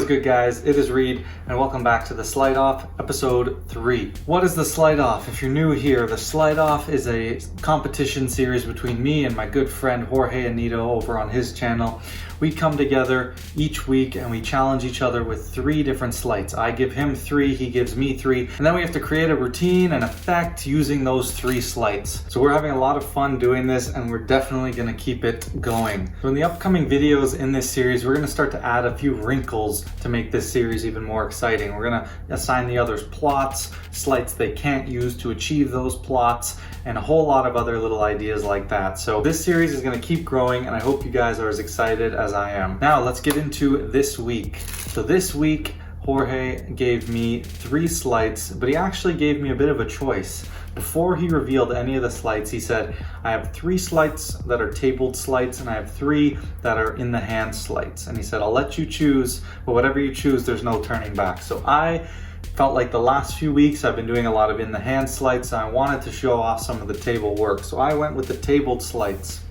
is good, guys? It is Reed, and welcome back to the Sleight Off episode 3. What is the Sleight Off? If you're new here, the Sleight Off is a competition series between me and my good friend Jorge Anido over on his channel. We come together each week and we challenge each other with 3 different sleights. I give him 3, he gives me 3, and then we have to create a routine and effect using those 3 sleights. So we're having a lot of fun doing this, and we're definitely going to keep it going. So in the upcoming videos in this series, we're going to start to add a few wrinkles to make this series even more exciting. We're going to assign the others plots, sleights they can't use to achieve those plots, and a whole lot of other little ideas like that. So this series is going to keep growing, and I hope you guys are as excited as I am. Now let's get into this week. So this week, Jorge gave me 3 sleights, but he actually gave me a bit of a choice. Before he revealed any of the sleights, he said, I have 3 sleights that are tabled sleights, and I have 3 that are in the hand sleights. And he said, I'll let you choose, but whatever you choose, there's no turning back. So I felt like the last few weeks I've been doing a lot of in the hand sleights, and I wanted to show off some of the table work. So I went with the tabled sleights.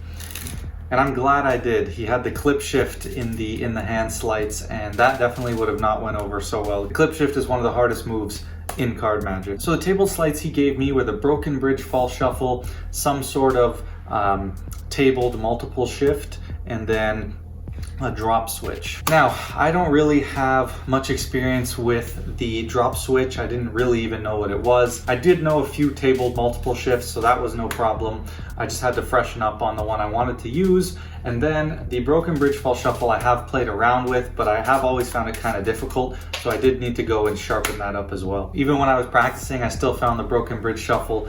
And I'm glad I did. He had the clip shift in the hand sleights, and that definitely would have not went over so well. The clip shift is one of the hardest moves in card magic. So the tabled sleights he gave me were the broken bridge false shuffle, some sort of tabled multiple shift, and then a drop switch. Now, I don't really have much experience with the drop switch. I didn't really even know what it was. I did know a few tabled multiple shifts, so that was no problem. I just had to freshen up on the one I wanted to use. And then the broken bridge fall shuffle I have played around with, but I have always found it kind of difficult, so I did need to go and sharpen that up as well. Even when I was practicing, I still found the broken bridge shuffle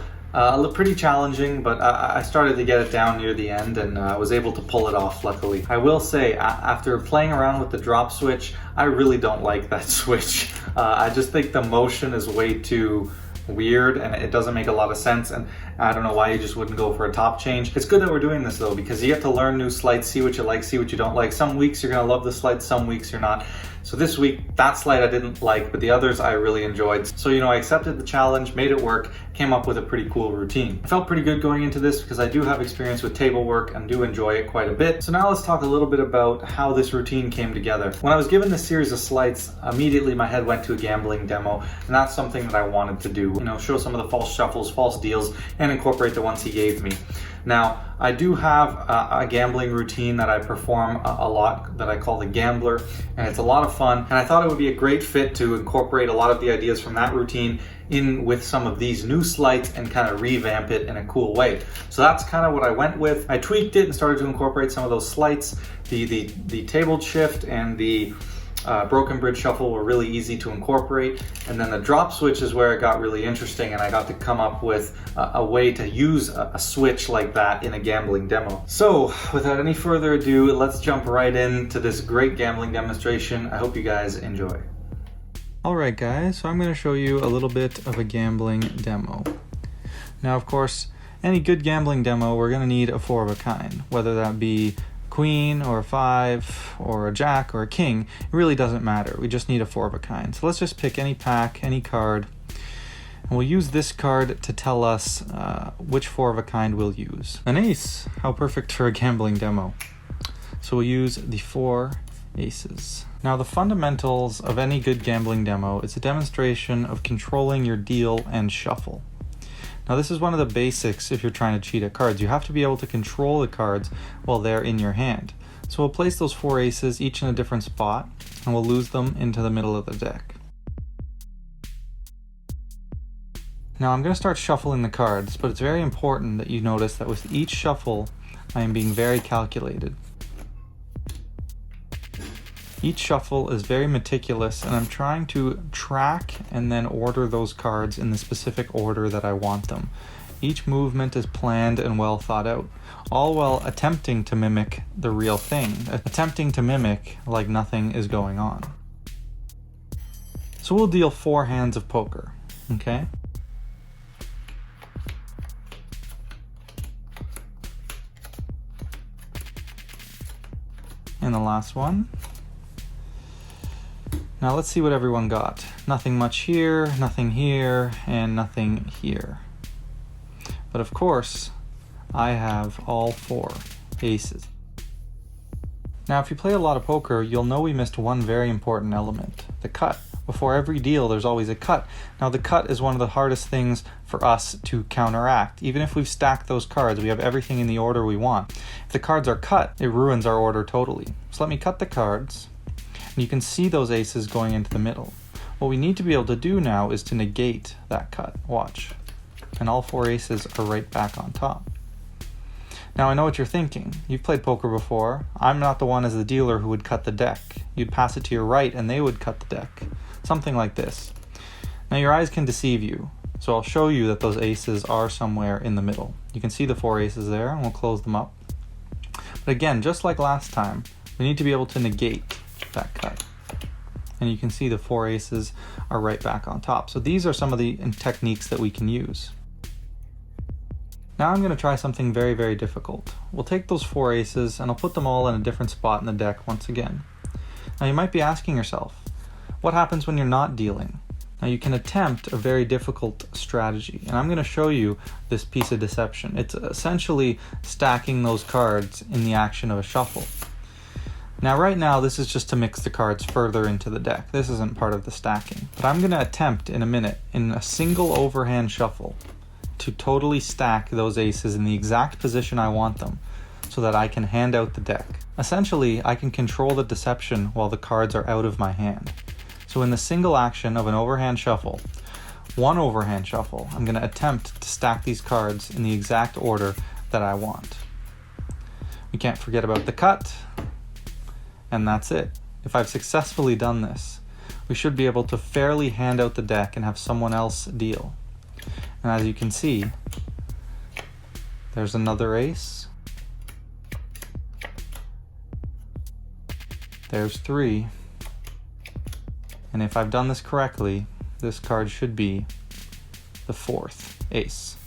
pretty challenging, but I started to get it down near the end, and I was able to pull it off, luckily. I will say, after playing around with the drop switch, I really don't like that switch. I just think the motion is way too weird, and it doesn't make a lot of sense, and I don't know why you just wouldn't go for a top change. It's good that we're doing this though, because you get to learn new sleights, see what you like, see what you don't like. Some weeks you're gonna love the sleight, some weeks you're not. So this week, that sleight I didn't like, but the others I really enjoyed. So, I accepted the challenge, made it work, came up with a pretty cool routine. I felt pretty good going into this because I do have experience with table work and do enjoy it quite a bit. So now let's talk a little bit about how this routine came together. When I was given this series of sleights, immediately my head went to a gambling demo, and that's something that I wanted to do. Show some of the false shuffles, false deals, and incorporate the ones he gave me. Now, I do have a gambling routine that I perform a lot that I call the Gambler, and it's a lot of fun, and I thought it would be a great fit to incorporate a lot of the ideas from that routine in with some of these new sleights and kind of revamp it in a cool way. So that's kind of what I went with. I tweaked it and started to incorporate some of those sleights. The tabled shift and the broken bridge shuffle were really easy to incorporate, and then the drop switch is where it got really interesting, and I got to come up with a way to use a switch like that in a gambling demo. So without any further ado, let's jump right into this great gambling demonstration. I hope you guys enjoy. Alright guys, so I'm going to show you a little bit of a gambling demo. Now of course, any good gambling demo, we're going to need a 4 of a kind, whether that be queen or a 5 or a jack or a king. It really doesn't matter. We just need a 4 of a kind. So let's just pick any pack, any card, and we'll use this card to tell us which 4 of a kind we'll use. An ace. How perfect for a gambling demo. So we'll use the 4 aces. Now the fundamentals of any good gambling demo is a demonstration of controlling your deal and shuffle. Now this is one of the basics if you're trying to cheat at cards. You have to be able to control the cards while they're in your hand. So we'll place those 4 aces each in a different spot, and we'll lose them into the middle of the deck. Now I'm going to start shuffling the cards, but it's very important that you notice that with each shuffle I am being very calculated. Each shuffle is very meticulous, and I'm trying to track and then order those cards in the specific order that I want them. Each movement is planned and well thought out, all while attempting to mimic the real thing, attempting to mimic like nothing is going on. So we'll deal 4 hands of poker, okay? And the last one. Now let's see what everyone got. Nothing much here, nothing here, and nothing here. But of course, I have all 4 aces. Now, if you play a lot of poker, you'll know we missed one very important element, the cut. Before every deal, there's always a cut. Now, the cut is one of the hardest things for us to counteract. Even if we've stacked those cards, we have everything in the order we want. If the cards are cut, it ruins our order totally. So let me cut the cards, and you can see those aces going into the middle. What we need to be able to do now is to negate that cut. Watch. And all 4 aces are right back on top. Now, I know what you're thinking. You've played poker before. I'm not the one as the dealer who would cut the deck. You'd pass it to your right and they would cut the deck. Something like this. Now, your eyes can deceive you, so I'll show you that those aces are somewhere in the middle. You can see the 4 aces there, and we'll close them up. But again, just like last time, we need to be able to negate that cut. And you can see the 4 aces are right back on top. So these are some of the techniques that we can use. Now I'm going to try something very, very difficult. We'll take those 4 aces and I'll put them all in a different spot in the deck once again. Now you might be asking yourself, what happens when you're not dealing? Now you can attempt a very difficult strategy, and I'm going to show you this piece of deception. It's essentially stacking those cards in the action of a shuffle. Now right now this is just to mix the cards further into the deck. This isn't part of the stacking. But I'm going to attempt in a minute, in a single overhand shuffle, to totally stack those aces in the exact position I want them so that I can hand out the deck. Essentially, I can control the deception while the cards are out of my hand. So in the single action of an overhand shuffle, one overhand shuffle, I'm going to attempt to stack these cards in the exact order that I want. We can't forget about the cut, and that's it. If I've successfully done this, we should be able to fairly hand out the deck and have someone else deal. And as you can see, there's another ace. There's 3. And if I've done this correctly, this card should be the 4th ace.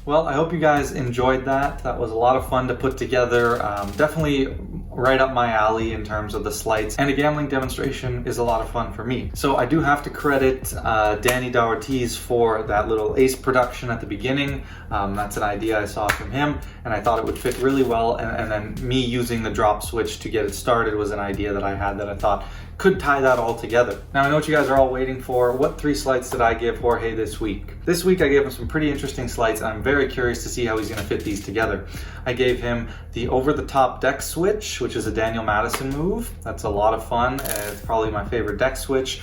Well, I hope you guys enjoyed that. That was a lot of fun to put together. Definitely right up my alley in terms of the sleights, and a gambling demonstration is a lot of fun for me. So I do have to credit Danny Doherty's for that little ace production at the beginning. That's an idea I saw from him, and I thought it would fit really well, and then me using the drop switch to get it started was an idea that I had that I thought could tie that all together. Now I know what you guys are all waiting for. What 3 sleights did I give Jorge this week? This week I gave him some pretty interesting sleights, and I'm very curious to see how he's going to fit these together. I gave him the over-the-top deck switch, which is a Daniel Madison move. That's a lot of fun. It's probably my favorite deck switch.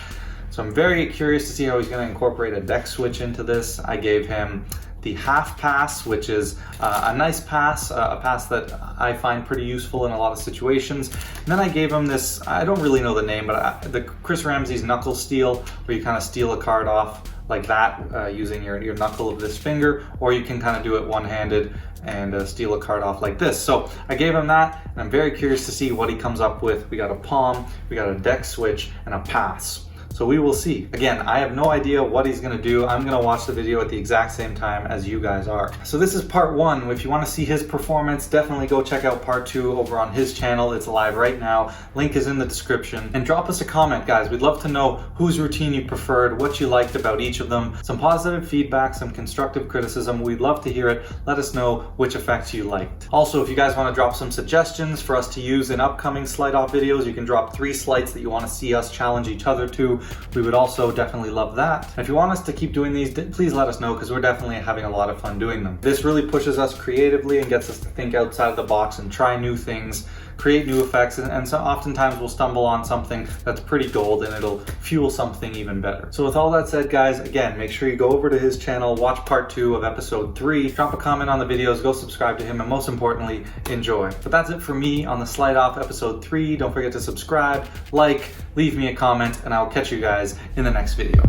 So I'm very curious to see how he's going to incorporate a deck switch into this. I gave him the half pass, which is a nice pass, a pass that I find pretty useful in a lot of situations. And then I gave him this, I don't really know the name, but the Chris Ramsay's Knuckle steal, where you kind of steal a card off like that using your knuckle of this finger, or you can kind of do it one-handed and steal a card off like this. So I gave him that, and I'm very curious to see what he comes up with. We got a palm, we got a deck switch, and a pass. So we will see. Again, I have no idea what he's gonna do. I'm gonna watch the video at the exact same time as you guys are. So this is part 1. If you wanna see his performance, definitely go check out part 2 over on his channel. It's live right now. Link is in the description. And drop us a comment, guys. We'd love to know whose routine you preferred, what you liked about each of them, some positive feedback, some constructive criticism. We'd love to hear it. Let us know which effects you liked. Also, if you guys wanna drop some suggestions for us to use in upcoming Sleight Off videos, you can drop 3 sleights that you wanna see us challenge each other to. We would also definitely love that. And if you want us to keep doing these, please let us know, because we're definitely having a lot of fun doing them. This really pushes us creatively and gets us to think outside of the box and try new things, create new effects, and so oftentimes we'll stumble on something that's pretty gold and it'll fuel something even better. So with all that said, guys, again, make sure you go over to his channel, watch part 2 of episode 3, drop a comment on the videos, go subscribe to him, and most importantly, enjoy. But that's it for me on the Sleight Off episode 3. Don't forget to subscribe, like, leave me a comment, and I'll catch you guys in the next video.